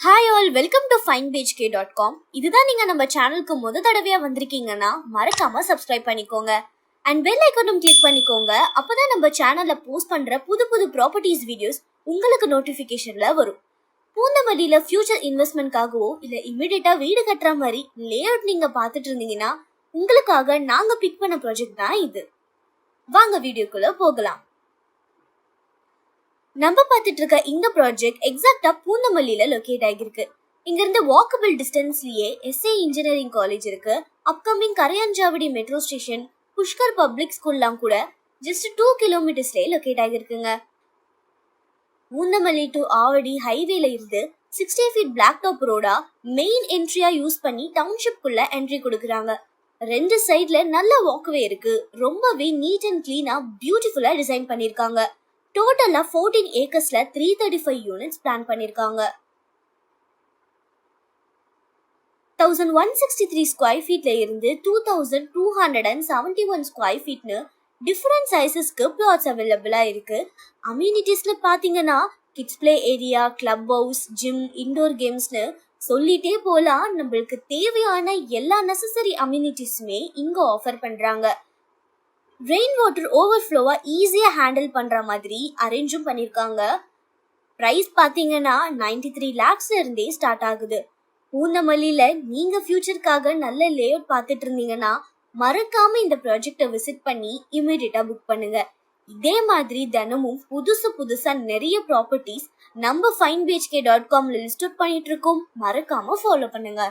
Hi all, welcome to finebhk.com. இதுதான் நீங்க நம்ம சேனலுக்கு தடவையா வந்திருக்கீங்கன்னா மறக்காம சப்ஸ்கிரைப் பண்ணிக்கோங்க அண்ட் பெல் ஐக்கானும் கிளிக் பண்ணிக்கோங்க. அப்பதான் நம்ம சேனல்ல போஸ்ட் பண்ற புது புது ப்ராப்பர்ட்டிஸ் வீடியோஸ் உங்களுக்கு நோட்டிபிகேஷன்ல வரும். பூந்தமல்லியில ஃபியூச்சர் இன்வெஸ்ட்மெண்ட்காகவோ இல்ல இமிடியேட்டா வீடு கட்டுற மாதிரி லேஅவுட் நீங்க பார்த்துட்டு இருந்தீங்கன்னா உங்களுக்காக நாங்க பிக் பண்ண ப்ராஜெக்ட் தான் இது. வாங்க வீடியோக்குள்ள போகலாம். நம்ம பார்த்துட்டு இருக்க இந்த ப்ராஜெக்ட் எக்ஸாக்டா பூந்தமல்லியில லொகேட் ஆகிருக்கு. இங்க இருந்து வாக்கபிள் டிஸ்டன்ஸ்லயே எஸ்ஏ இன்ஜினியரிங் காலேஜ் இருக்கு. Upcoming Karayanchavadi metro station, Pushkar public ஸ்கூல்லாம் கூட ஜஸ்ட் 2 கிலோமீட்டர்ஸ்லயே லொகேட் ஆகிருக்குங்க. பூந்தமல்லி டு ஆவடி ஹைவேல இருந்து 60 ஃபீட் பிளாக் டாப் ரோடா மெயின் என்ட்ரியா யூஸ் பண்ணி டவுன்ஷிப் குள்ள என்ட்ரி கொடுக்குறாங்க. ரெண்டு சைட்ல நல்ல வாக்வே இருக்கு. ரொம்பவே நீட் அண்ட் கிளீனா பியூட்டிஃபுல்லா டிசைன் பண்ணிருக்காங்க. டோட்டலா 14 ஏக்கர்ஸ்ல 335 யூனிட்ஸ் பிளான் பண்ணிருக்காங்க. 1163 ஸ்கொயர் ஃபீட்ல இருந்து 2271 ஸ்கொயர் ஃபீட்னு டிஃபரெண்ட் சைஸஸ்க்கு பிளாட்ஸ் அவைலபிளா இருக்கு. அம்யூனிட்டிஸ்ல பாத்தீங்கன்னா kids play area, club house, gym, indoor கேம்ஸ்னு சொல்லிட்டே போலாம். நம்மளுக்கு தேவையான எல்லா நெசசரி அம்யூனிட்டிஸுமே இங்க ஆஃபர் பண்றாங்க. ரெயின் வாட்டர் ஓவர்ஃப்ளோவா ஈஸியா ஹேண்டில் பண்ற மாதிரி அரேஞ்சும் பண்ணிருக்காங்க. பிரைஸ் பாத்தீங்கன்னா 93 lakhsல இருந்தே ஸ்டார்ட் ஆகுது. பூந்தமல்லியில நீங்க ஃபியூச்சருக்காக நல்ல லேஅவுட் பார்த்துட்டு இருந்தீங்கன்னா மறக்காம இந்த ப்ராஜெக்டை விசிட் பண்ணி இமிடியேட்டா புக் பண்ணுங்க. இதே மாதிரி தினமும் புதுசா நிறைய ப்ராப்பர்ட்டிஸ் நம்ம finebhk.comல லிஸ்ட் அவுட் பண்ணிட்டு இருக்கோம். மறக்காம ஃபாலோ பண்ணுங்க.